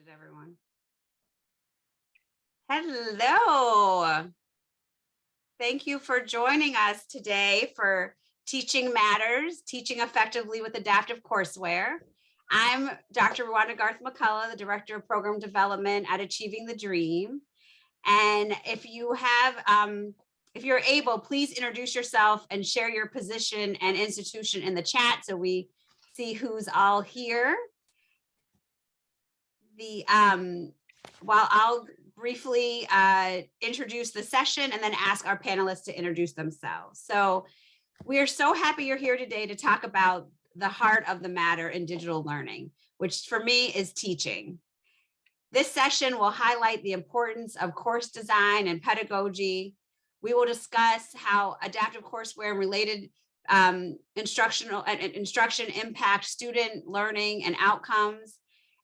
muted everyone. Hello. Thank you for joining us today for Teaching Matters, Teaching Effectively with Adaptive Courseware. I'm Dr. Rwanda Garth McCullough, the Director of Program Development at Achieving the Dream. And if you're able, please introduce yourself and share your position and institution in the chat so we see who's all here. While I'll briefly introduce the session and then ask our panelists to introduce themselves. So we are so happy you're here today to talk about the heart of the matter in digital learning, which for me is teaching. This session will highlight the importance of course design and pedagogy. We will discuss how adaptive courseware and related instruction impact student learning and outcomes,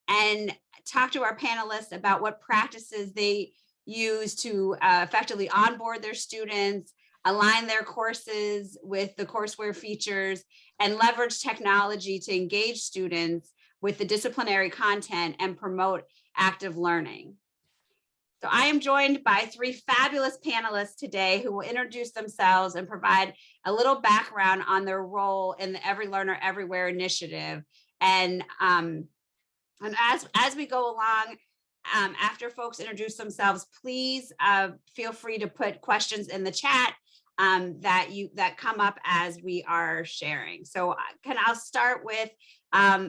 and talk to our panelists about what practices they use to effectively onboard their students, align their courses with the courseware features, and leverage technology to engage students with the disciplinary content and promote active learning. So I am joined by three fabulous panelists today who will introduce themselves and provide a little background on their role in the Every Learner Everywhere initiative. And as we go along, after folks introduce themselves, please feel free to put questions in the chat that come up as we are sharing. So I'll start with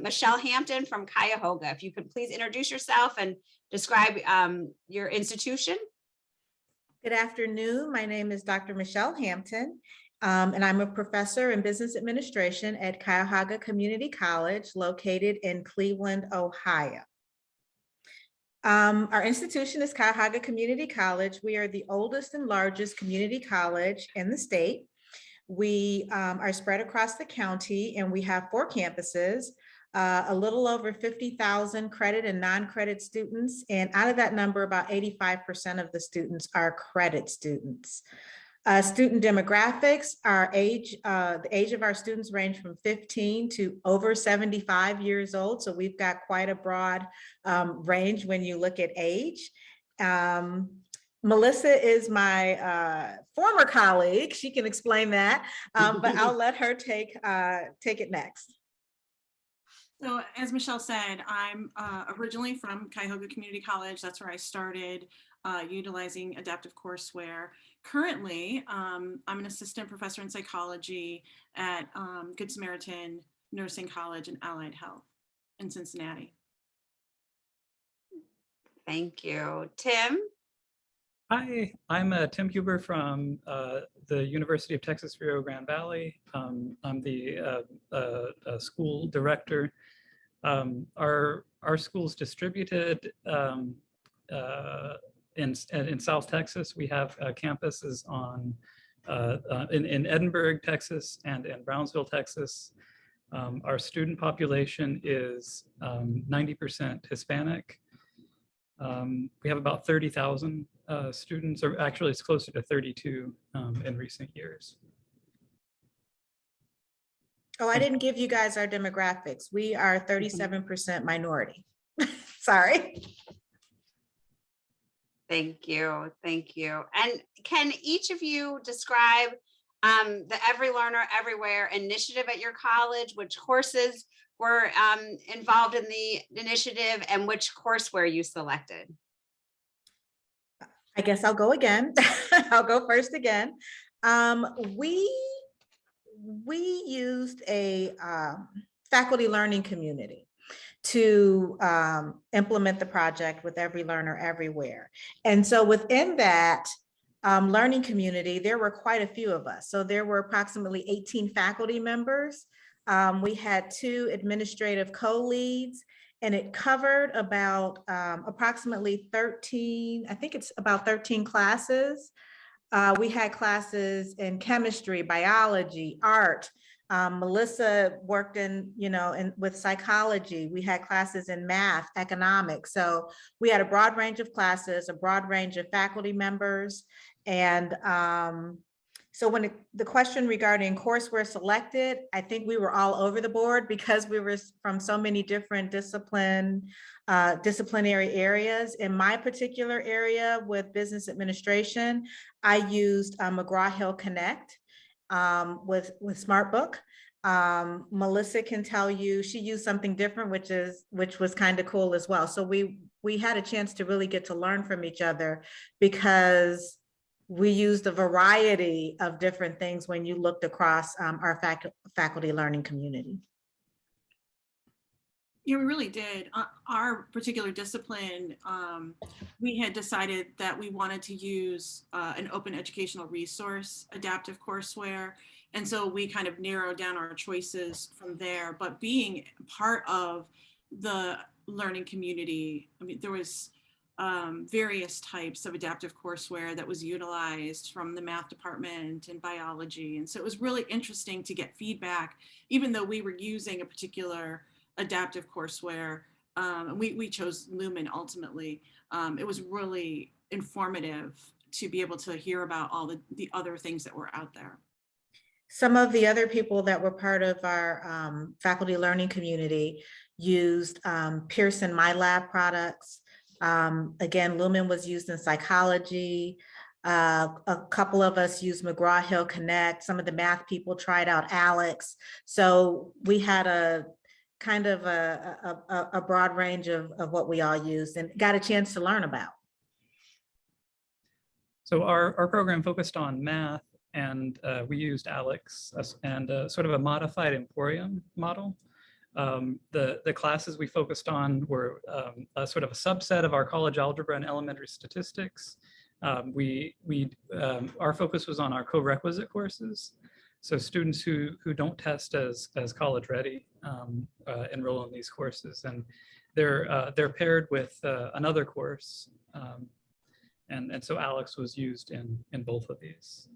Michelle Hampton from Cuyahoga. If you could please introduce yourself and describe your institution. Good afternoon. My name is Dr. Michelle Hampton, and I'm a professor in business administration at Cuyahoga Community College, located in Cleveland, Ohio. Our institution is Cuyahoga Community College. We are the oldest and largest community college in the state. We are spread across the county, and we have 4 campuses, a little over 50,000 credit and non-credit students. And out of that number, about 85% of the students are credit students. Student demographics, the age of our students range from 15 to over 75 years old. So we've got quite a broad range when you look at age. Melissa is my former colleague. She can explain that, but I'll let her take it next. So as Michelle said, I'm originally from Cuyahoga Community College. That's where I started utilizing adaptive courseware. Currently, I'm an assistant professor in psychology at Good Samaritan Nursing College and Allied Health in Cincinnati. Thank you. Tim? Hi, I'm Tim Huber from the University of Texas Rio Grande Valley. I'm the school director. Our school's distributed in South Texas. We have campuses in Edinburgh, Texas, and in Brownsville, Texas. Our student population is 90% Hispanic. We have about 30,000 students, or actually it's closer to 32 in recent years. Oh, I didn't give you guys our demographics. We are 37% minority. Sorry. Thank you. Thank you. And can each of you describe the Every Learner Everywhere initiative at your college, which courses were involved in the initiative and which courseware you selected? I guess I'll go again. I'll go first again. We used a faculty learning community to implement the project with Every Learner Everywhere. And so within that learning community, there were quite a few of us. So there were approximately 18 faculty members. We had 2 administrative co-leads, and it covered about approximately 13, I think it's about 13 classes. We had classes in chemistry, biology, art. Melissa worked with psychology. We had classes in math, economics. So we had a broad range of classes, a broad range of faculty members, and So when the question regarding courseware selected, I think we were all over the board because we were from so many different disciplinary areas. In my particular area with business administration, I used McGraw-Hill Connect with SmartBook. Melissa can tell you she used something different, which was kind of cool as well. So we had a chance to really get to learn from each other because we used a variety of different things when you looked across our faculty learning community. Yeah, we really did. Our particular discipline, we had decided that we wanted to use an open educational resource, adaptive courseware. And so we kind of narrowed down our choices from there. But being part of the learning community, I mean, there was various types of adaptive courseware that was utilized from the math department and biology. And so it was really interesting to get feedback, even though we were using a particular adaptive courseware. We chose Lumen ultimately. It was really informative to be able to hear about all the other things that were out there. Some of the other people that were part of our faculty learning community used Pearson MyLab products. Again, Lumen was used in psychology. A couple of us used McGraw-Hill Connect. Some of the math people tried out Alex. So we had a kind of a broad range of what we all used and got a chance to learn about. So our program focused on math, and we used Alex and sort of a modified Emporium model. The classes we focused on were a sort of a subset of our college algebra and elementary statistics. Our focus was on our co-requisite courses. So students who don't test as college ready enroll in these courses, and they're paired with another course. And so Alex was used in both of these.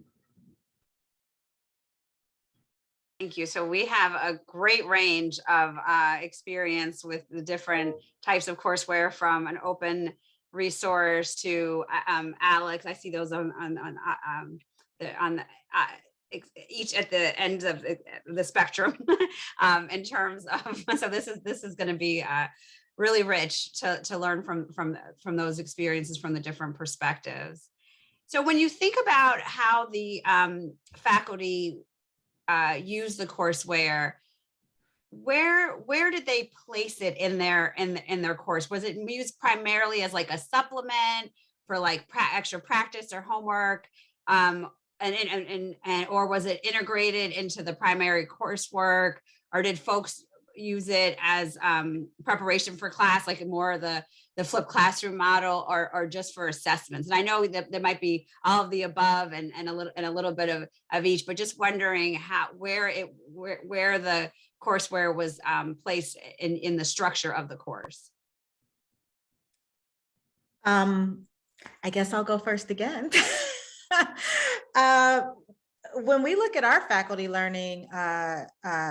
Thank you. So we have a great range of experience with the different types of courseware, from an open resource to Alex. I see those on each at the ends of the spectrum in terms of. So this is going to be really rich to learn from those experiences from the different perspectives. So when you think about how the faculty use the courseware, where did they place it in their course? Was it used primarily as like a supplement for like extra practice or homework, or was it integrated into the primary coursework, or did folks use it as preparation for class, like more of the flipped classroom model, or just for assessments? And I know that there might be all of the above and a little bit of each, but just wondering where the courseware was placed in the structure of the course. I guess I'll go first again. When we look at our faculty learning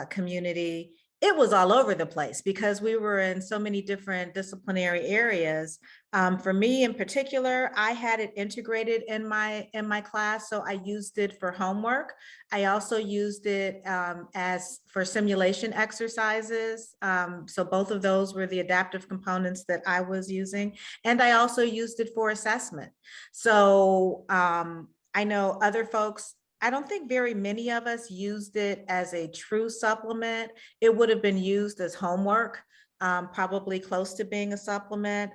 community, it was all over the place because we were in so many different disciplinary areas. For me in particular, I had it integrated in my class, so I used it for homework. I also used it as for simulation exercises. So both of those were the adaptive components that I was using, and I also used it for assessment. So I know other folks, I don't think very many of us used it as a true supplement. It would have been used as homework, probably close to being a supplement.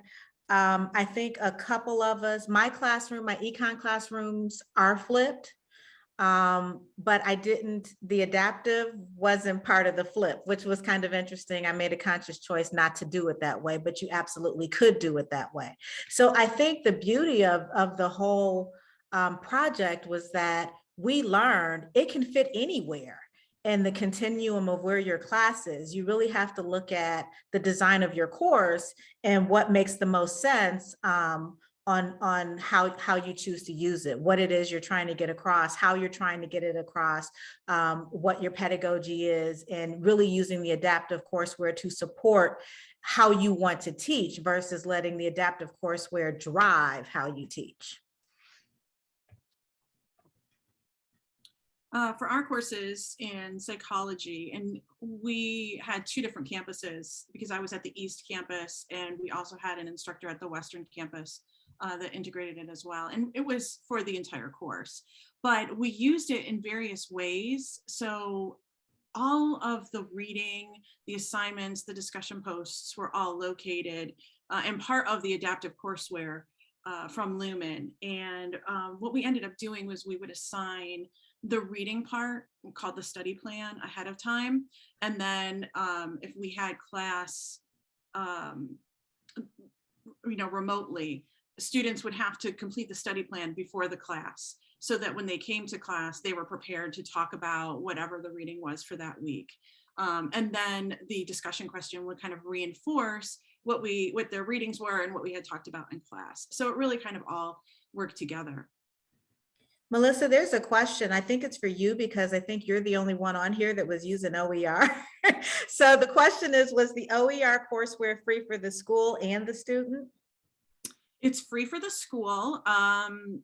I think a couple of us, my econ classrooms are flipped, but the adaptive wasn't part of the flip, which was kind of interesting. I made a conscious choice not to do it that way, but you absolutely could do it that way. So I think the beauty of the whole project was that we learned it can fit anywhere in the continuum of where your class is. You really have to look at the design of your course and what makes the most sense on how you choose to use it, what it is you're trying to get across, how you're trying to get it across, what your pedagogy is, and really using the adaptive courseware to support how you want to teach versus letting the adaptive courseware drive how you teach. For our courses in psychology, and we had 2 different campuses because I was at the East Campus and we also had an instructor at the Western Campus that integrated it as well. And it was for the entire course, but we used it in various ways. So all of the reading, the assignments, the discussion posts were all located and part of the adaptive courseware from Lumen. And what we ended up doing was we would assign the reading part called the study plan ahead of time. And then if we had class, remotely, students would have to complete the study plan before the class so that when they came to class, they were prepared to talk about whatever the reading was for that week. And then the discussion question would kind of reinforce what their readings were and what we had talked about in class. So it really kind of all worked together. Melissa, there's a question. I think it's for you because I think you're the only one on here that was using OER. So the question is, was the OER courseware free for the school and the student? It's free for the school.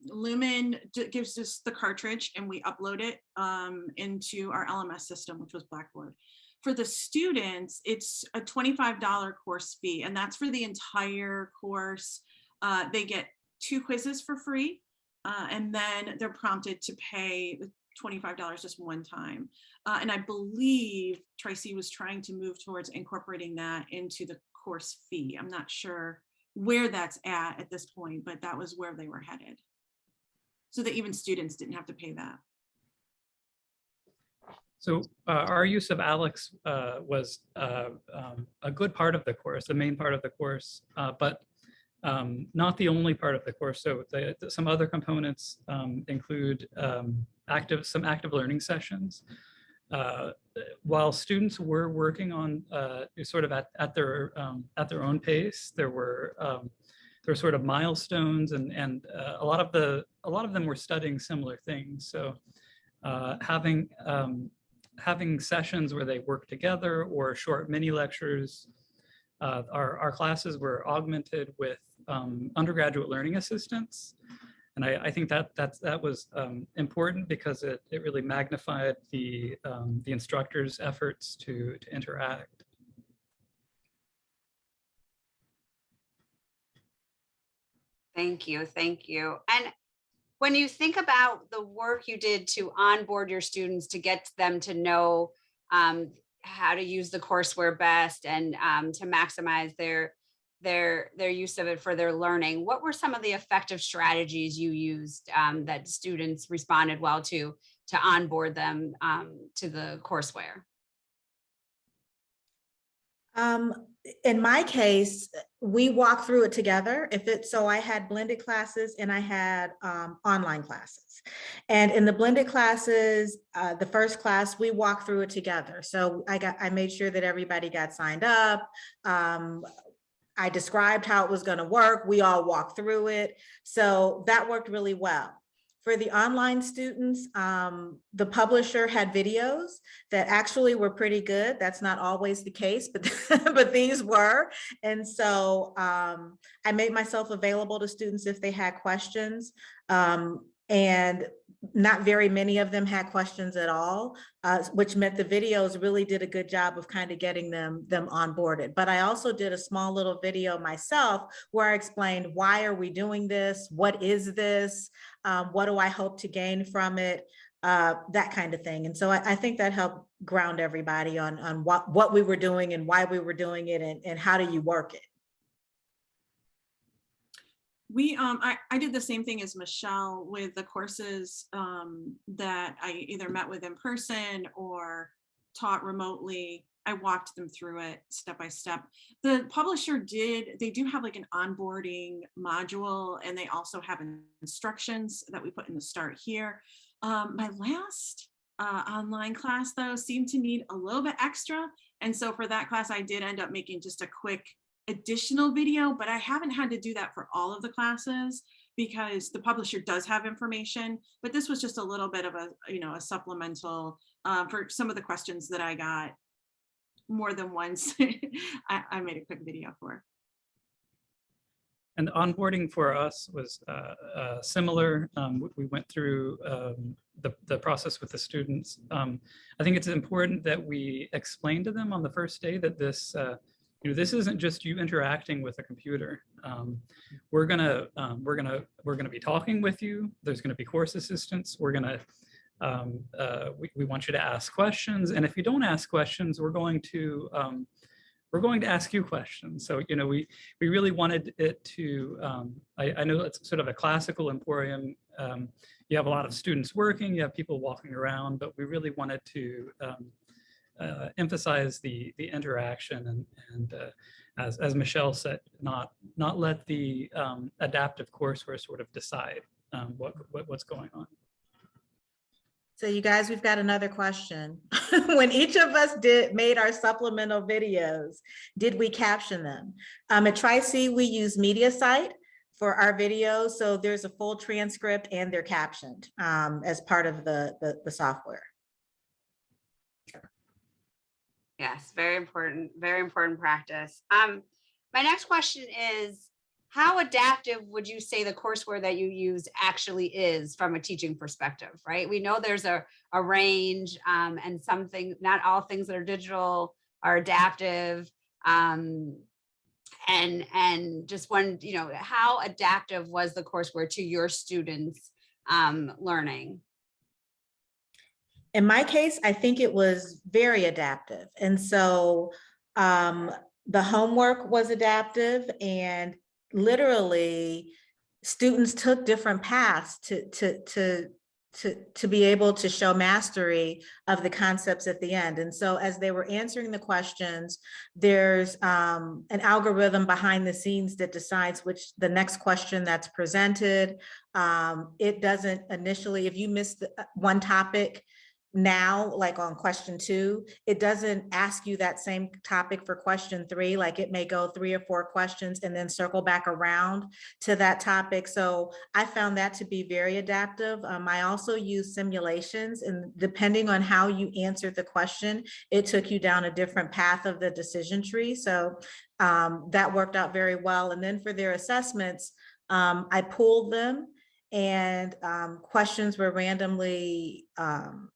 Lumen gives us the cartridge and we upload it into our LMS system, which was Blackboard. For the students, it's a $25 course fee, and that's for the entire course. They get 2 quizzes for free, and then they're prompted to pay the $25 just one time. And I believe Tracy was trying to move towards incorporating that into the course fee. I'm not sure where that's at this point, but that was where they were headed, so that even students didn't have to pay that. So our use of Alex was a good part of the course, the main part of the course, but not the only part of the course. So some other components include some active learning sessions. While students were working on sort of at their own pace, there were sort of milestones, and a lot of them were studying similar things. So having sessions where they work together or short mini lectures. Our classes were augmented with undergraduate learning assistants. And I think that was important because it really magnified the instructors' efforts to interact. Thank you. Thank you. And when you think about the work you did to onboard your students to get them to know how to use the courseware best and to maximize their use of it for their learning, what were some of the effective strategies you used that students responded well to onboard them to the courseware? In my case, we walked through it together. So I had blended classes and I had online classes. And in the blended classes, the first class, we walked through it together. So I made sure that everybody got signed up. I described how it was going to work. We all walked through it. So that worked really well. For the online students, the publisher had videos that actually were pretty good. That's not always the case, but these were. And so I made myself available to students if they had questions. And not very many of them had questions at all, which meant the videos really did a good job of kind of getting them onboarded. But I also did a small little video myself where I explained, why are we doing this? What is this? What do I hope to gain from it? That kind of thing. And so I think that helped ground everybody on what we were doing and why we were doing it and how do you work it. I did the same thing as Michelle with the courses that I either met with in person or taught remotely. I walked them through it step by step. The publisher they do have like an onboarding module, and they also have instructions that we put in the start here. My last online class though seemed to need a little bit extra. And so for that class, I did end up making just a quick additional video, but I haven't had to do that for all of the classes because the publisher does have information, but this was just a little bit of a supplemental for some of the questions that I got more than once. I made a quick video for. And onboarding for us was similar. We went through the process with the students. I think it's important that we explain to them on the first day that this, this isn't just you interacting with a computer. We're gonna be talking with you. There's gonna be course assistants. We want you to ask questions, and if you don't ask questions, we're going to ask you questions. So, we really wanted it to, I know it's sort of a classical Emporium. You have a lot of students working, you have people walking around, but we really wanted to emphasize the interaction and as Michelle said, not let the adaptive courseware sort of decide what's going on. So you guys, we've got another question. When each of us made our supplemental videos, did we caption them? At Tri-C, we use MediaSite for our videos. So there's a full transcript and they're captioned as part of the software. Yes, very important practice. My next question is, how adaptive would you say the courseware that you use actually is from a teaching perspective, right? We know there's a range and not all things that are digital are adaptive. And just one, how adaptive was the courseware to your students' learning? In my case, I think it was very adaptive. And so the homework was adaptive, and literally students took different paths to be able to show mastery of the concepts at the end. And so as they were answering the questions, there's an algorithm behind the scenes that decides the next question that's presented. It doesn't initially, if you missed one topic, now, like on question 2, it doesn't ask you that same topic for question 3. Like it may go 3 or 4 questions and then circle back around to that topic. So I found that to be very adaptive. I also use simulations, and depending on how you answered the question, it took you down a different path of the decision tree. So that worked out very well. And then for their assessments, I pulled them, and questions were randomly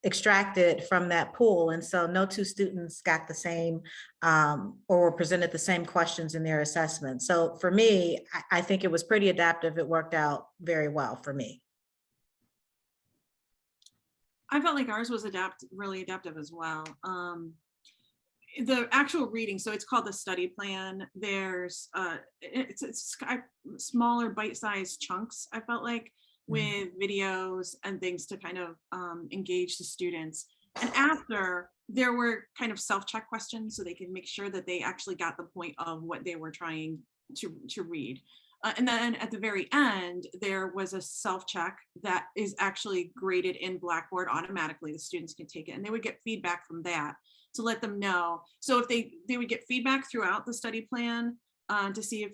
extracted from that pool. And so no 2 students got the same or were presented the same questions in their assessment. So for me, I think it was pretty adaptive. It worked out very well for me. I felt like ours was really adaptive as well. The actual reading, so it's called the study plan. There's it's smaller bite-sized chunks, I felt like, with videos and things to kind of engage the students. And after, there were kind of self-check questions so they can make sure that they actually got the point of what they were trying to read. And then at the very end, there was a self-check that is actually graded in Blackboard automatically. The students can take it, and they would get feedback from that to let them know. So if they would get feedback throughout the study plan to see if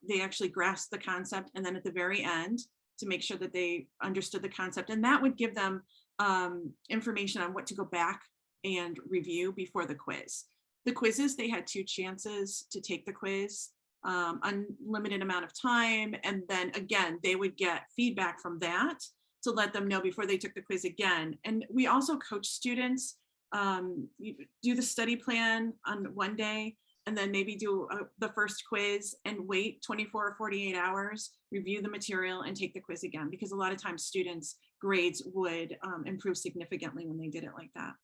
they actually grasped the concept, and then at the very end to make sure that they understood the concept, and that would give them information on what to go back and review before the quiz. The quizzes, they had 2 chances to take the quiz, unlimited amount of time, and then again they would get feedback from that to let them know before they took the quiz again. And we also coach students. You do the study plan on one day, and then maybe do the first quiz and wait 24 or 48 hours, review the material and take the quiz again, because a lot of times students' grades would improve significantly when they did it like that.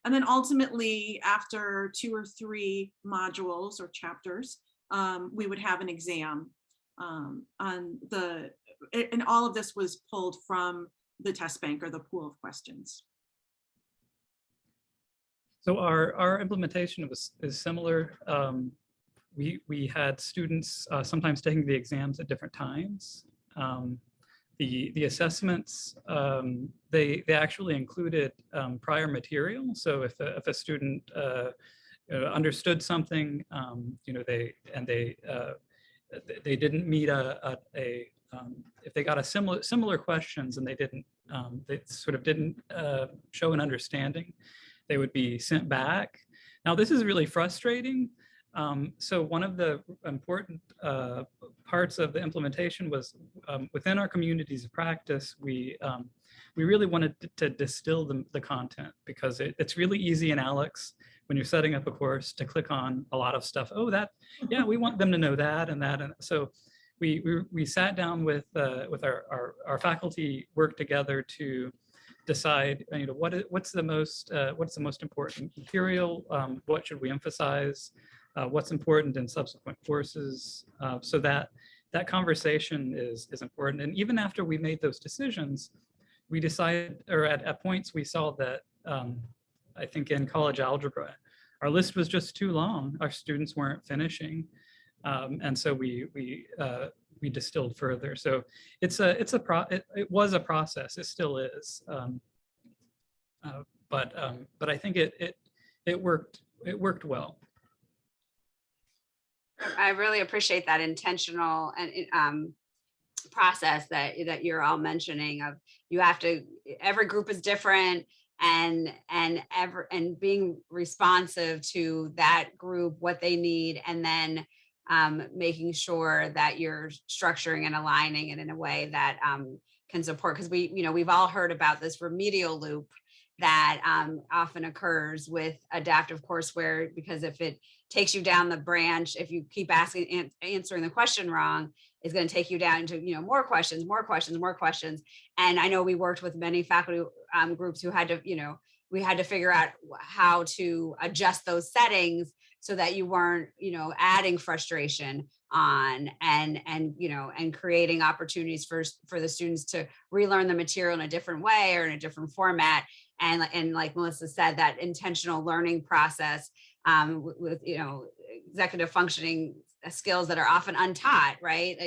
And then ultimately, after 2 or 3 modules or chapters, we would have an exam and all of this was pulled from the test bank or the pool of questions. So our implementation is similar. We had students sometimes taking the exams at different times. The assessments, they actually included prior material. So if a student understood something, they didn't meet if they got similar questions and they sort of didn't show an understanding, they would be sent back. Now, this is really frustrating. So one of the important parts of the implementation was within our communities of practice, we really wanted to distill the content, because it's really easy in Alex when you're setting up a course to click on a lot of stuff. Oh, that, yeah, we want them to know that and that. And so we sat down with our faculty, worked together to decide, what's the most important material, what should we emphasize, what's important in subsequent courses, so that conversation is important. And even after we made those decisions, we decided, or at points we saw that, I think in college algebra, our list was just too long. Our students weren't finishing. And so we distilled further. So it was a process. It still is. But I think it worked well. I really appreciate that intentional and process that you're all mentioning. Of you have to, every group is different, and being responsive to that group, what they need, and then making sure that you're structuring and aligning it in a way that can support. Because we've all heard about this remedial loop that often occurs with adaptive courseware, because if it takes you down the branch, if you keep answering the question wrong, it's going to take you down to more questions. And I know we worked with many faculty groups who had to, we had to figure out how to adjust those settings so that you weren't, adding frustration on and creating opportunities for the students to relearn the material in a different way or in a different format. And like Melissa said, that intentional learning process with executive functioning skills that are often untaught, right?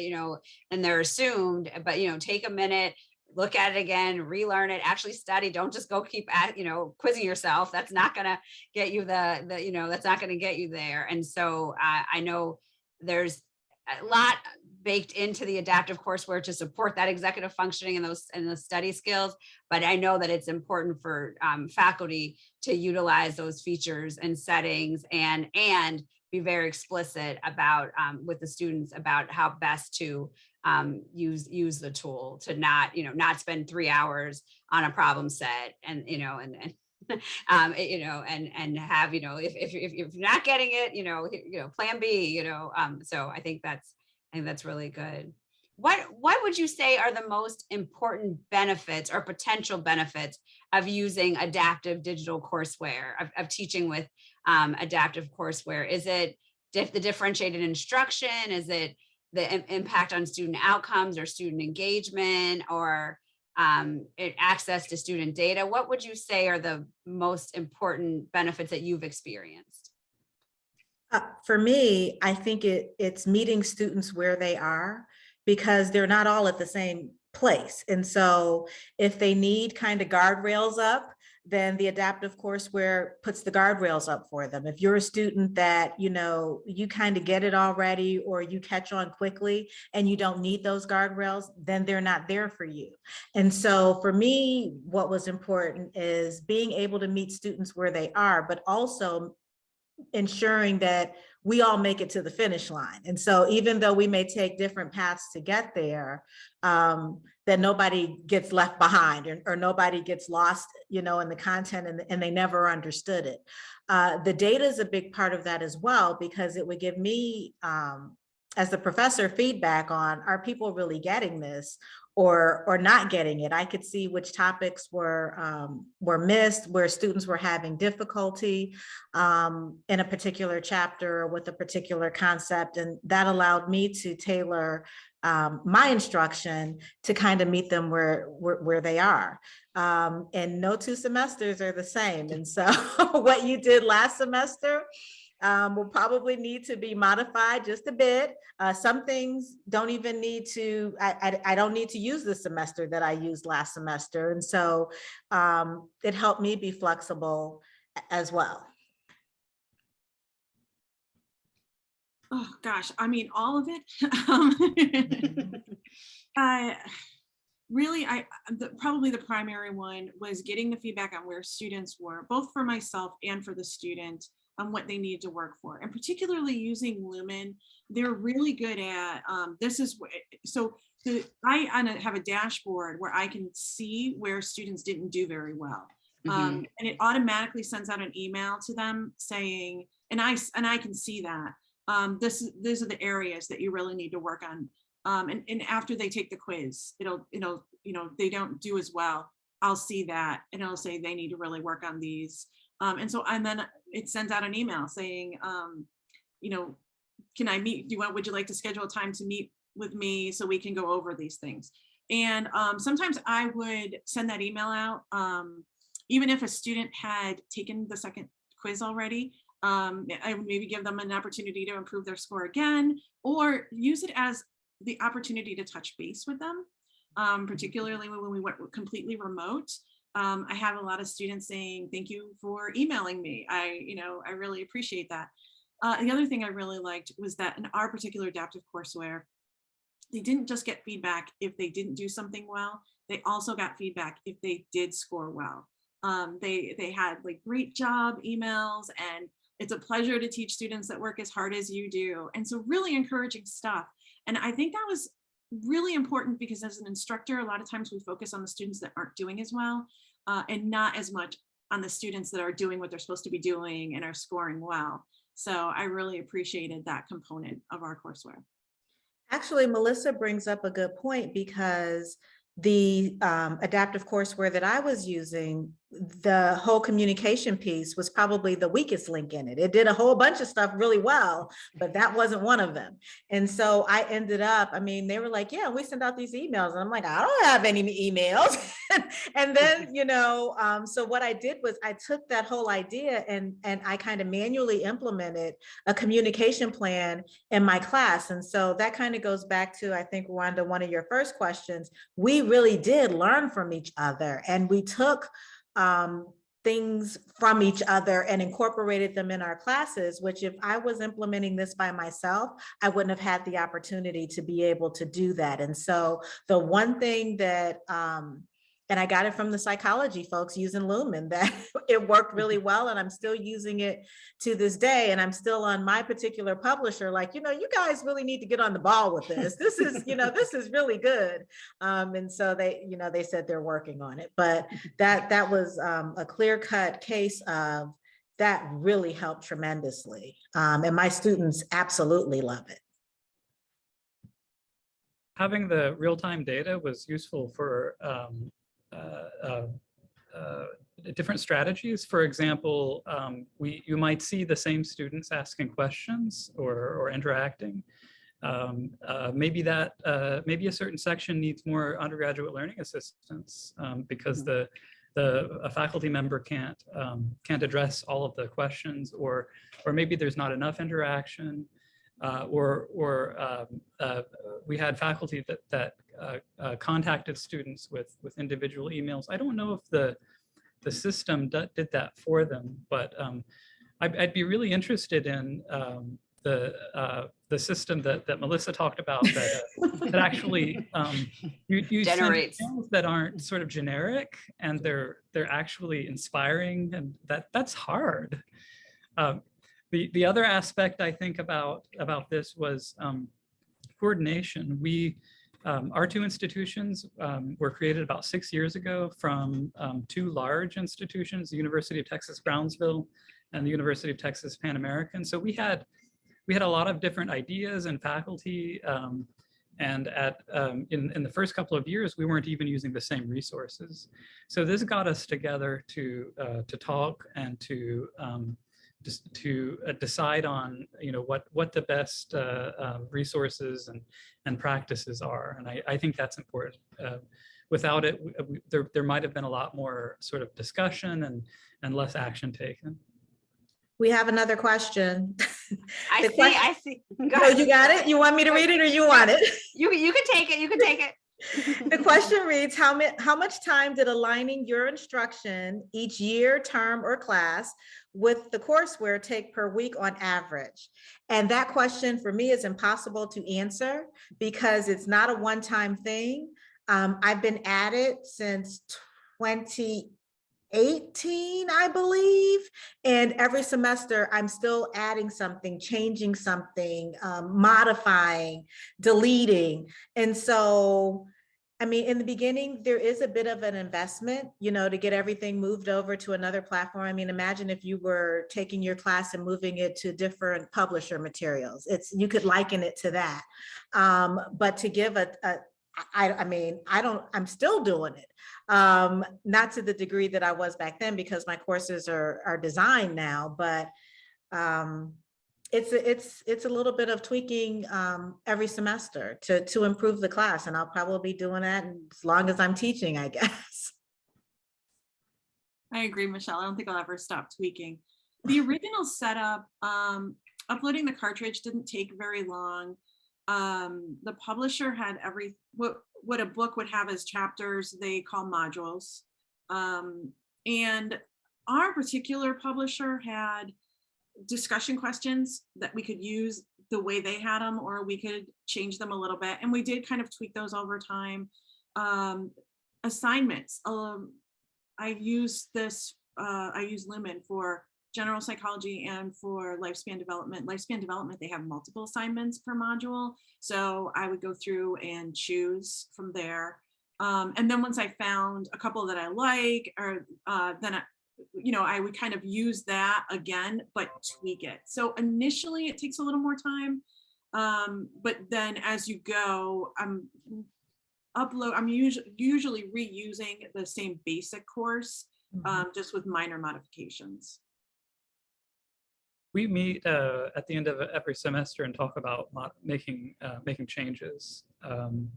And they're assumed, but take a minute, look at it again, relearn it, actually study. Don't just go keep quizzing yourself. That's not going to get you that's not going to get you there. And so I know there's a lot baked into the adaptive courseware to support that executive functioning and the study skills. But I know that it's important for faculty to utilize those features and settings and be very explicit about with the students about how best to use the tool to not spend 3 hours on a problem set and and have if you're not getting it plan B so I think that's really good. What would you say are the most important benefits or potential benefits of using adaptive digital courseware, of teaching with adaptive courseware? Is it the differentiated instruction? Is it the impact on student outcomes or student engagement, or access to student data? What would you say are the most important benefits that you've experienced? For me, I think it's meeting students where they are, because they're not all at the same place. And so if they need kind of guardrails up, then the adaptive courseware puts the guardrails up for them. If you're a student that, you kind of get it already, or you catch on quickly and you don't need those guardrails, then they're not there for you. And so for me, what was important is being able to meet students where they are, but also ensuring that we all make it to the finish line. And so even though we may take different paths to get there, that nobody gets left behind or nobody gets lost, in the content and they never understood it. The data is a big part of that as well, because it would give me, as the professor, feedback on, are people really getting this or not getting it? I could see which topics were missed, where students were having difficulty in a particular chapter with a particular concept. And that allowed me to tailor my instruction to kind of meet them where they are. And no 2 semesters are the same. And so what you did last semester will probably need to be modified just a bit. Some things don't even need to, I don't need to use this semester that I used last semester. And so it helped me be flexible as well. Oh gosh, I mean, all of it. Really, probably the primary one was getting the feedback on where students were, both for myself and for the student, on what they need to work for. And particularly using Lumen, they're really good at, I have a dashboard where I can see where students didn't do very well. And it automatically sends out an email to them saying, and I can see that these are the areas that you really need to work on. And after they take the quiz, they don't do as well. I'll see that and it'll say they need to really work on these. And then it sends out an email saying, can I meet? Would you like to schedule a time to meet with me so we can go over these things? And sometimes I would send that email out, even if a student had taken the second quiz already. I would maybe give them an opportunity to improve their score again, or use it as the opportunity to touch base with them, particularly when we went completely remote. I have a lot of students saying, thank you for emailing me. I really appreciate that. The other thing I really liked was that in our particular adaptive courseware, they didn't just get feedback if they didn't do something well, they also got feedback if they did score well. They had like great job emails, and it's a pleasure to teach students that work as hard as you do. And so really encouraging stuff. And I think that was really important because as an instructor, a lot of times we focus on the students that aren't doing as well, and not as much on the students that are doing what they're supposed to be doing and are scoring well. So I really appreciated that component of our courseware. Actually, Melissa brings up a good point, because the adaptive courseware that I was using, the whole communication piece was probably the weakest link in it. It did a whole bunch of stuff really well, but that wasn't one of them. And so I ended up, they were like, yeah, we send out these emails. And I'm like, I don't have any emails. And then, so what I did was I took that whole idea and I kind of manually implemented a communication plan in my class. And so that kind of goes back to, I think, Rhonda, one of your first questions. We really did learn from each other, and we took things from each other and incorporated them in our classes, which if I was implementing this by myself, I wouldn't have had the opportunity to be able to do that. And so the one thing that, and I got it from the psychology folks using Lumen, that it worked really well, and I'm still using it to this day. And I'm still on my particular publisher, like, you guys really need to get on the ball with this. This is, this is really good. And so they said they're working on it, but that was a clear-cut case of that really helped tremendously. And my students absolutely love it. Having the real-time data was useful for different strategies. For example, you might see the same students asking questions or interacting. Maybe a certain section needs more undergraduate learning assistance because a faculty member can't address all of the questions, or maybe there's not enough interaction. We had faculty that contacted students with individual emails. I don't know if the system did that for them, but I'd be really interested in the system that Melissa talked about that actually you generates send emails that aren't sort of generic, and they're actually inspiring, and that's hard. The other aspect I think about this was coordination. Our two institutions were created about 6 years ago from two large institutions, the University of Texas Brownsville and the University of Texas Pan American. So we had a lot of different ideas and faculty, and in the first couple of years, we weren't even using the same resources. So this got us together to talk and to decide on what the best resources and practices are, and I think that's important. Without it, there might have been a lot more sort of discussion and less action taken. We have another question. I see. Oh, you got it? You want me to read it, or you want it? You can take it. You can take it. The question reads, how much time did aligning your instruction each year, term, or class with the courseware take per week on average? And that question for me is impossible to answer because it's not a one-time thing. I've been at it since 18, I believe. And every semester I'm still adding something, changing something, modifying, deleting. And so, I mean, in the beginning, there is a bit of an investment, you know, to get everything moved over to another platform. I mean, imagine if you were taking your class and moving it to different publisher materials. You could liken it to that. But to give I'm still doing it. Not to the degree that I was back then, because my courses are designed now, but it's a little bit of tweaking every semester to improve the class. And I'll probably be doing that as long as I'm teaching, I guess. I agree, Michelle. I don't think I'll ever stop tweaking. The original setup, uploading the cartridge didn't take very long. The publisher had what a book would have as chapters, they call modules. And our particular publisher had discussion questions that we could use the way they had them, or we could change them a little bit. And we did kind of tweak those over time. Assignments. I use Lumen for general psychology and for lifespan development. Lifespan development, they have multiple assignments per module. So I would go through and choose from there. And then once I found a couple that I like, or then I would kind of use that again, but tweak it. So initially it takes a little more time. But then as you go, I'm usually reusing the same basic course, just with minor modifications. We meet at the end of every semester and talk about making changes. And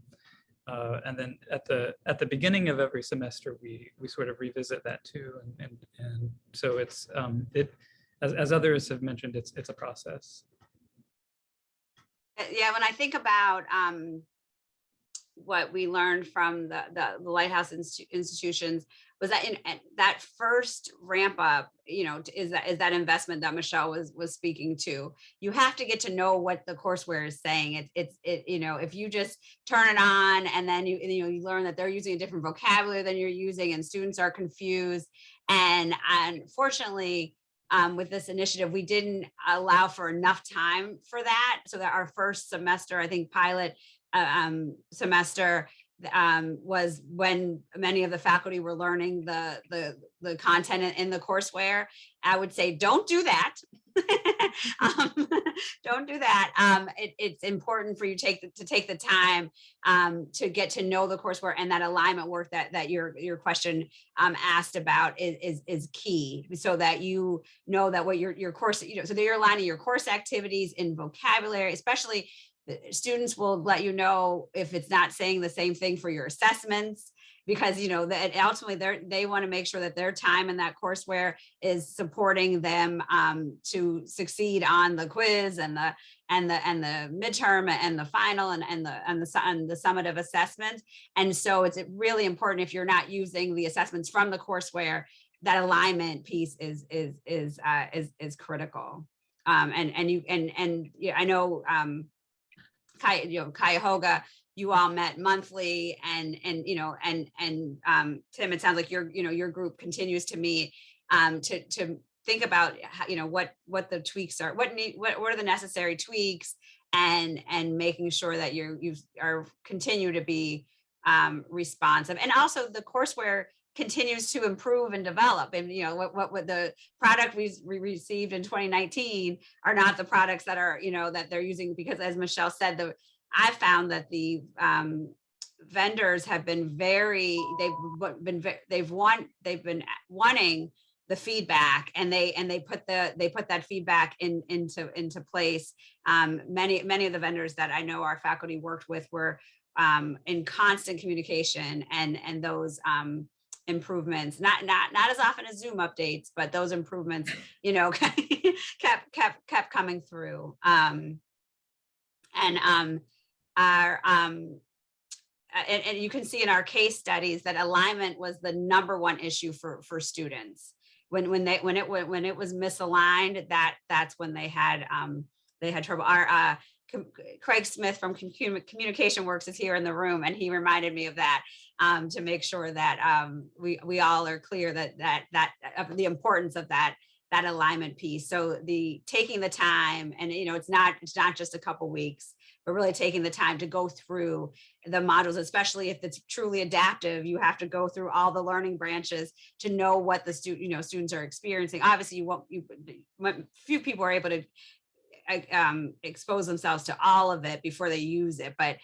then at the beginning of every semester, we sort of revisit that too. And so it's as others have mentioned, it's a process. Yeah, when I think about what we learned from the Lighthouse institutions was that in that first ramp up, is that investment that Michelle was speaking to. You have to get to know what the courseware is saying. If you just turn it on and then you learn that they're using a different vocabulary than you're using, and students are confused. And unfortunately, with this initiative, we didn't allow for enough time for that, so that our first semester, I think pilot semester, was when many of the faculty were learning the content in the courseware. I would say, don't do that. Don't do that. It's important for you to take the time to get to know the courseware, and that alignment work that your question asked about is key, so that you know that what your course, so that you're aligning your course activities in vocabulary. Especially the students will let you know if it's not saying the same thing for your assessments, because that ultimately they want to make sure that their time in that courseware is supporting them to succeed on the quiz and the midterm and the final and the summative assessment. And so it's really important, if you're not using the assessments from the courseware, that alignment piece is critical. I know Cuyahoga, you all met monthly, and Tim, it sounds like your group continues to meet to think about what the tweaks are, what are the necessary tweaks, and making sure that you are continue to be responsive. And also the courseware continues to improve and develop, and what the product we received in 2019 are not the products that are that they're using, because as Michelle said, I found that the vendors have been they've been wanting the feedback, and they put that feedback into place. Many of the vendors that I know our faculty worked with were in constant communication, and those improvements, not as often as Zoom updates, but those improvements kept coming through. And you can see in our case studies that alignment was the #1 issue for students. When it was misaligned, that's when they had trouble. Our Craig Smith from Communication Works is here in the room, and he reminded me of that to make sure that we all are clear that of the importance of that alignment piece. So the taking the time, and it's not just a couple weeks, but really taking the time to go through the modules, especially if it's truly adaptive. You have to go through all the learning branches to know what the students are experiencing. Obviously, few people are able to expose themselves to all of it before they use it, but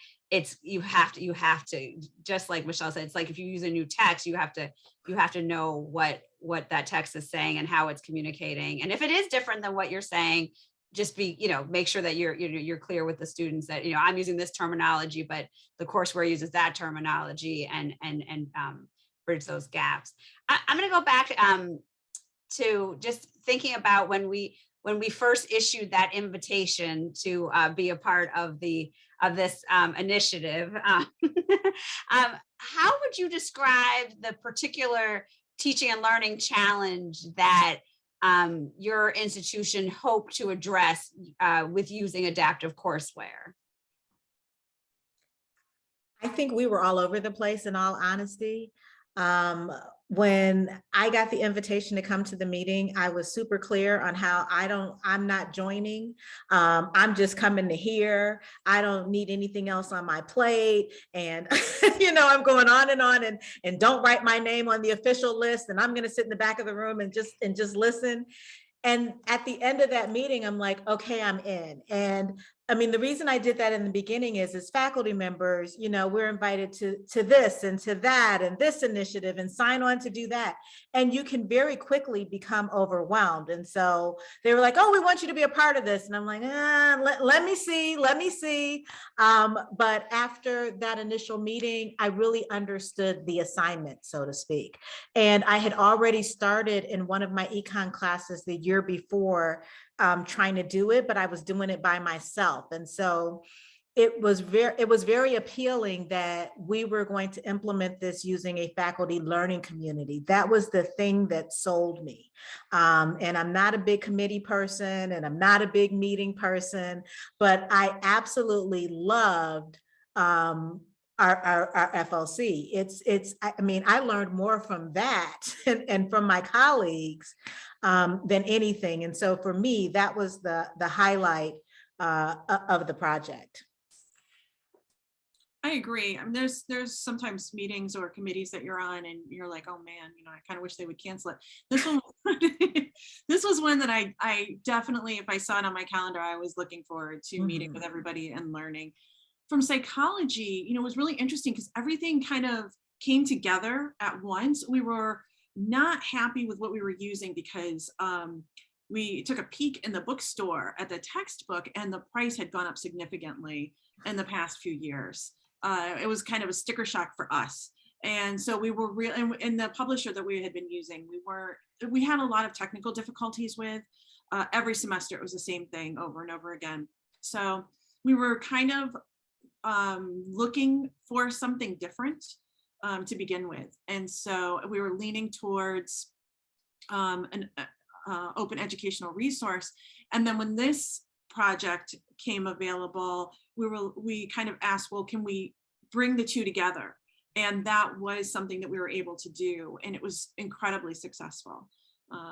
you have to, just like Michelle said, it's like if you use a new text, you have to know what that text is saying and how it's communicating. And if it is different than what you're saying, just make sure that you're clear with the students that, I'm using this terminology, but the courseware uses that terminology, and bridge those gaps. I'm going to go back to just thinking about when we first issued that invitation to be a part of this initiative. How would you describe the particular teaching and learning challenge that your institution hoped to address with using adaptive courseware? I think we were all over the place, in all honesty. When I got the invitation to come to the meeting, I was super clear on how I'm not joining. I'm just coming to hear. I don't need anything else on my plate. And, I'm going on and don't write my name on the official list. And I'm going to sit in the back of the room and just listen. And at the end of that meeting, I'm like, okay, I'm in. And I mean, the reason I did that in the beginning is, as faculty members, we're invited to this and to that and this initiative and sign on to do that. And you can very quickly become overwhelmed. And so they were like, oh, we want you to be a part of this. And I'm like, let me see. But after that initial meeting, I really understood the assignment, so to speak. And I had already started in one of my econ classes the year before trying to do it, but I was doing it by myself. And so it was very appealing that we were going to implement this using a faculty learning community. That was the thing that sold me. And I'm not a big committee person, and I'm not a big meeting person, but I absolutely loved our FLC. I learned more from that and from my colleagues than anything. And so for me, that was the highlight of the project. I agree. I mean, there's sometimes meetings or committees that you're on and you're like, oh man, I kind of wish they would cancel it. This was one that I definitely, if I saw it on my calendar, I was looking forward to meeting with everybody and learning. From psychology, it was really interesting because everything kind of came together at once. We were not happy with what we were using because we took a peek in the bookstore at the textbook and the price had gone up significantly in the past few years. It was kind of a sticker shock for us. And so we were in the publisher that we had been using, we had a lot of technical difficulties with. Every semester it was the same thing over and over again. So we were kind of looking for something different to begin with. And so we were leaning towards an open educational resource. And then when this project came available, we kind of asked, well, can we bring the two together? And that was something that we were able to do. And it was incredibly successful.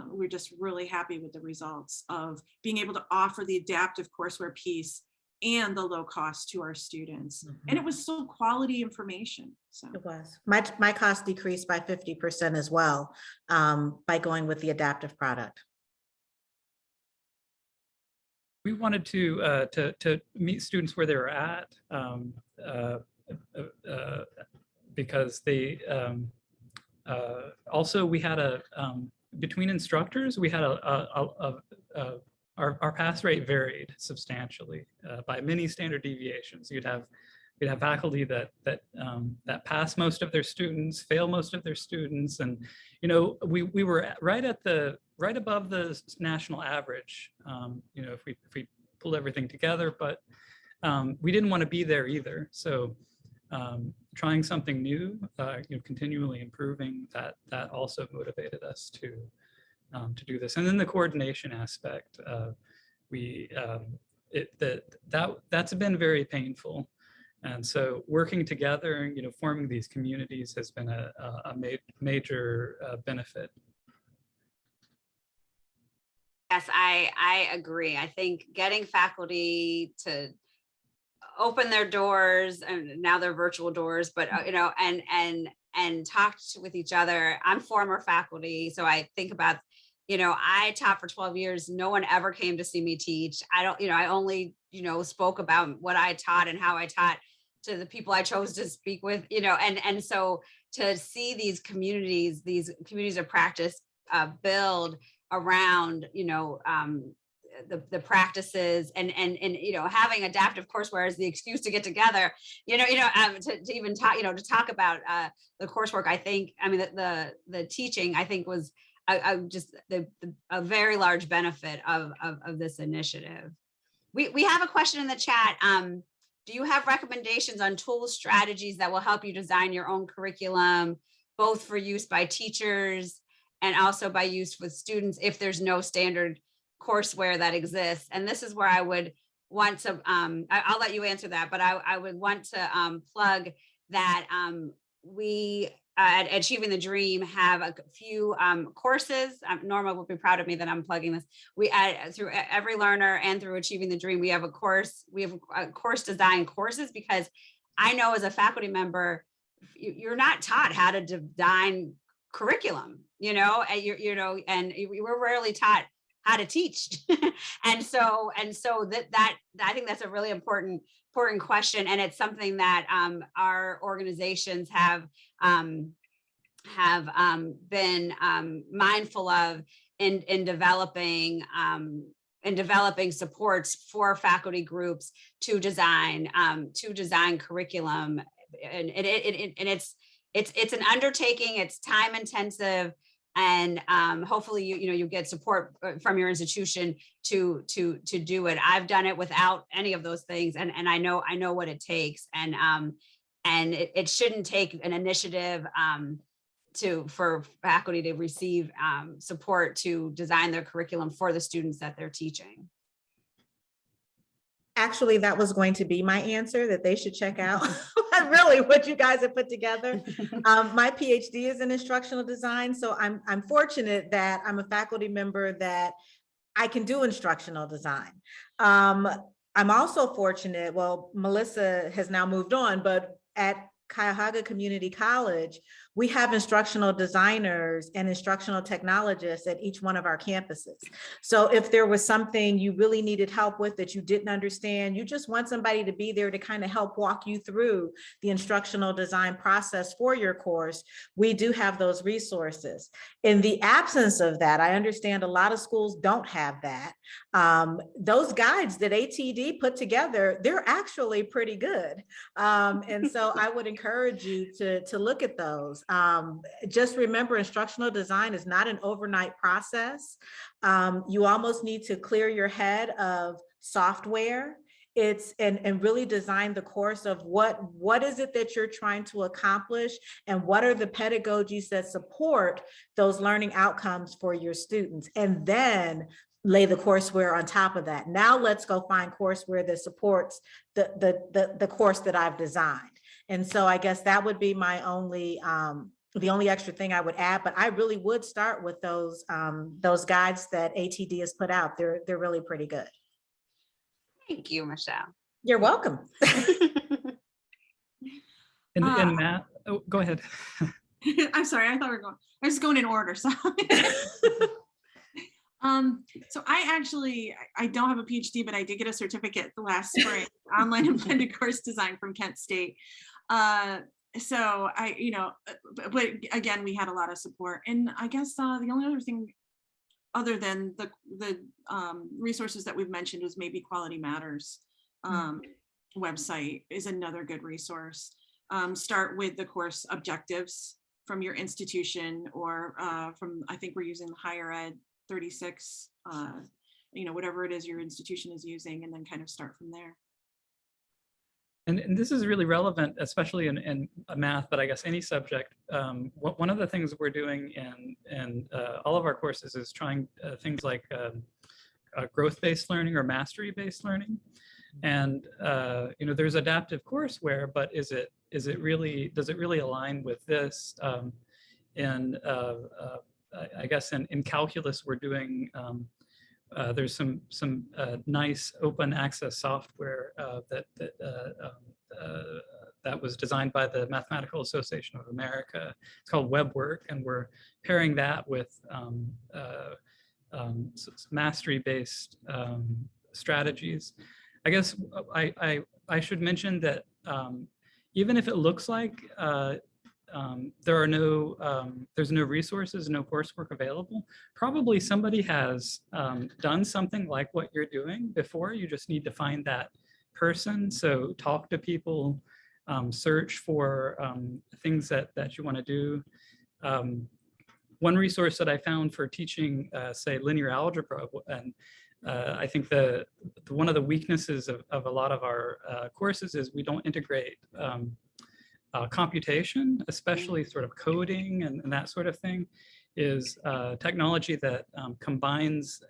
We're just really happy with the results of being able to offer the adaptive courseware piece and the low cost to our students. And it was still quality information. So it was. My cost decreased by 50% as well by going with the adaptive product. We wanted to meet students where they were at because they also, we had between instructors, we had our pass rate varied substantially by many standard deviations. We'd have faculty that pass most of their students, fail most of their students, and we were right above the national average. If we pull everything together, but we didn't want to be there either. So trying something new, continually improving, that also motivated us to do this. And then the coordination aspect, we that's been very painful. And so working together, forming these communities has been a major benefit. Yes, I agree. I think getting faculty to open their doors, and now they're virtual doors, but and talk with each other. I'm former faculty, so I think about, I taught for 12 years. No one ever came to see me teach. I only, spoke about what I taught and how I taught to the people I chose to speak with, and so to see these communities of practice build around, the practices and having adaptive courseware as the excuse to get together, to even talk, to talk about the coursework. The teaching, I think, was just a very large benefit of this initiative. We have a question in the chat. Do you have recommendations on tools, strategies that will help you design your own curriculum, both for use by teachers and also by use with students if there's no standard courseware that exists? And this is where I would want to, I'll let you answer that, but I would want to plug that we at Achieving the Dream have a few courses. Norma will be proud of me that I'm plugging this. We through Every Learner and through Achieving the Dream, we have course design courses, because I know as a faculty member, you're not taught how to design curriculum, and we're rarely taught how to teach. and so that I think that's a really important question, and it's something that our organizations have been mindful of in developing supports for faculty groups to design curriculum, and it's an undertaking. It's time intensive. And hopefully you get support from your institution to do it. I've done it without any of those things, and I know what it takes, and it shouldn't take an initiative for faculty to receive support to design their curriculum for the students that they're teaching. Actually, that was going to be my answer, that they should check out really what you guys have put together. My PhD is in instructional design, so I'm fortunate that I'm a faculty member that I can do instructional design. I'm also fortunate, well, Melissa has now moved on, but at Cuyahoga Community College, we have instructional designers and instructional technologists at each one of our campuses. So if there was something you really needed help with that you didn't understand, you just want somebody to be there to kind of help walk you through the instructional design process for your course, we do have those resources. In the absence of that, I understand a lot of schools don't have that. Those guides that ATD put together, they're actually pretty good. And so I would encourage you to look at those. Just remember, instructional design is not an overnight process. You almost need to clear your head of software. And really design the course of what is it that you're trying to accomplish, and what are the pedagogies that support those learning outcomes for your students, and then lay the courseware on top of that. Now let's go find courseware that supports the course that I've designed. And so I guess that would be my the only extra thing I would add, but I really would start with those guides that ATD has put out. They're really pretty good. Thank you, Michelle. You're welcome. In Matt, oh, go ahead. I'm sorry, I was going in order. So so I don't have a PhD, but I did get a certificate the last spring, online and blended course design from Kent State. So but again, we had a lot of support. And I guess the only other thing other than the resources that we've mentioned is maybe Quality Matters website is another good resource. Start with the course objectives from your institution, or from, I think we're using the Higher Ed 36, whatever it is your institution is using, and then kind of start from there. And this is really relevant, especially in math, but I guess any subject. One of the things we're doing in all of our courses is trying things like growth-based learning or mastery-based learning. And there's adaptive courseware, but does it really align with this? I guess in calculus, we're doing there's some nice open access software that was designed by the Mathematical Association of America. It's called WebWork, and we're pairing that with mastery-based strategies. I guess I should mention that even if it looks like there's no resources, no coursework available, probably somebody has done something like what you're doing before. You just need to find that person. So talk to people, search for things that you want to do. One resource that I found for teaching, say, linear algebra, and I think one of the weaknesses of a lot of our courses is we don't integrate computation, especially sort of coding and that sort of thing, is technology that combines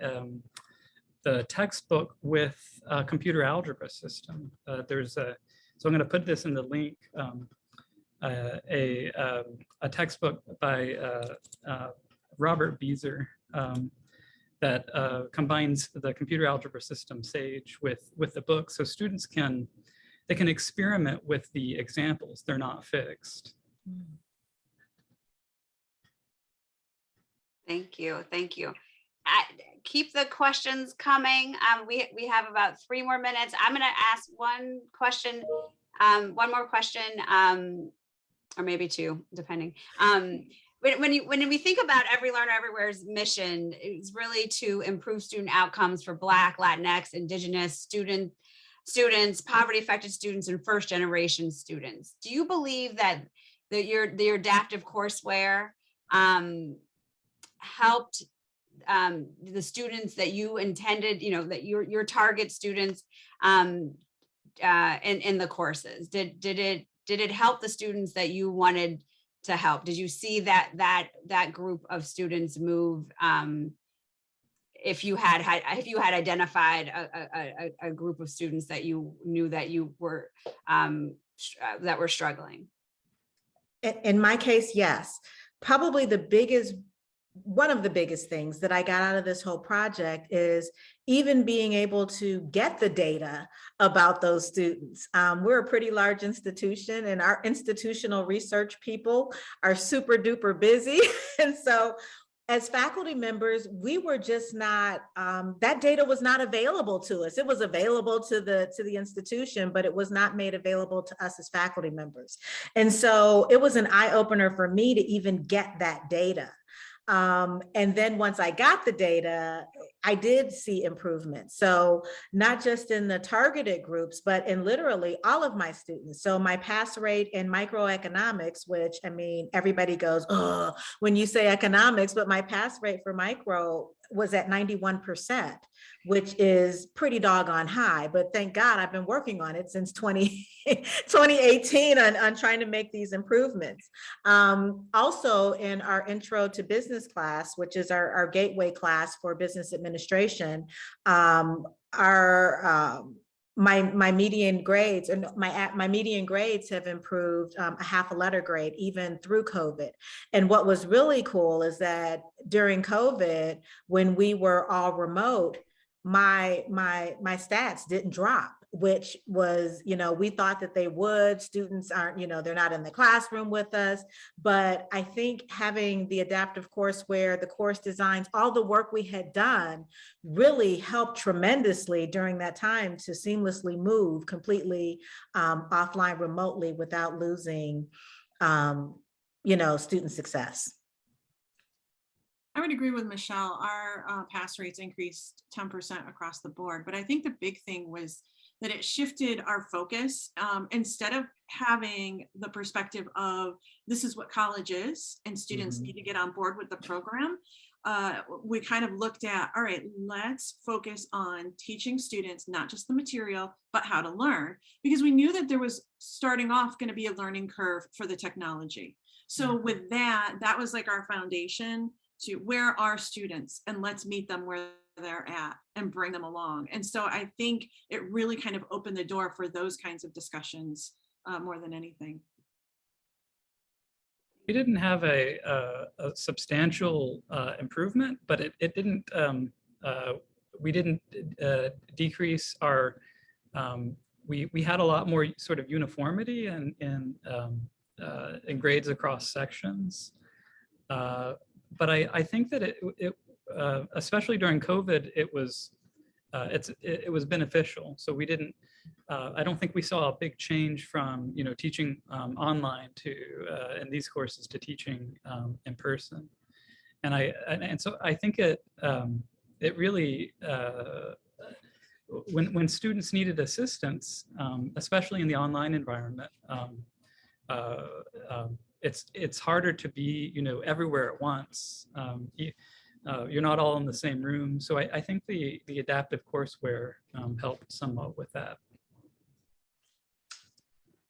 the textbook with a computer algebra system. So I'm going to put this in the link, a textbook by Robert Beezer that combines the computer algebra system SAGE with the book, so students can experiment with the examples. They're not fixed. Thank you. Thank you. Keep the questions coming. We have about 3 more minutes. I'm going to ask one more question, or maybe 2, depending. When we think about Every Learner Everywhere's mission, it's really to improve student outcomes for Black, Latinx, Indigenous students, poverty-affected students, and first-generation students. Do you believe that your adaptive courseware helped the students that you intended, that your target students in the courses? Did it help the students that you wanted to help? Did you see that group of students move? If you had identified a group of students that you knew that you were that were struggling? In my case, yes. Probably one of the biggest things that I got out of this whole project is even being able to get the data about those students. We're a pretty large institution, and our institutional research people are super duper busy. And so as faculty members, we were just not, that data was not available to us. It was available to the institution, but it was not made available to us as faculty members. And so it was an eye-opener for me to even get that data. And then once I got the data, I did see improvement. So not just in the targeted groups, but in literally all of my students. So my pass rate in microeconomics, which, I mean, everybody goes, oh, when you say economics, but my pass rate for micro was at 91%, which is pretty doggone high. But thank God I've been working on it since 2018 on trying to make these improvements. Also in our intro to business class, which is our gateway class for business administration, my median grades and my median grades have improved a half a letter grade even through COVID. And what was really cool is that during COVID, when we were all remote, my stats didn't drop, which was, we thought that they would. Students aren't, they're not in the classroom with us. But I think having the adaptive courseware, the course designs, all the work we had done really helped tremendously during that time to seamlessly move completely offline remotely without losing, student success. I would agree with Michelle. Our pass rates increased 10% across the board, but I think the big thing was that it shifted our focus. Instead of having the perspective of this is what college is and students need to get on board with the program, we kind of looked at, all right, let's focus on teaching students not just the material, but how to learn, because we knew that there was starting off going to be a learning curve for the technology. So with that was like our foundation to where are students, and let's meet them where they're at and bring them along. And so I think it really kind of opened the door for those kinds of discussions more than anything. We didn't have a substantial improvement, but it didn't, we didn't decrease our, we had a lot more sort of uniformity in grades across sections. But I think that it especially during COVID, it was beneficial. So we didn't, I don't think we saw a big change from, teaching online to in these courses to teaching in person. And so I think it really, when students needed assistance, especially in the online environment, it's harder to be, everywhere at once. You're not all in the same room. So I think the adaptive courseware helped somewhat with that.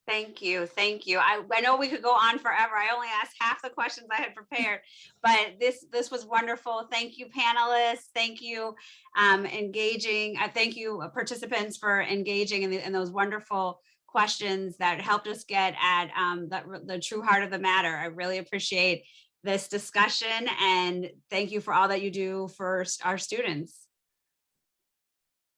Thank you. Thank you. I know we could go on forever. I only asked half the questions I had prepared, but this was wonderful. Thank you, panelists. Thank you, engaging. Thank you, participants, for engaging in those wonderful questions that helped us get at the true heart of the matter. I really appreciate this discussion, and thank you for all that you do for our students.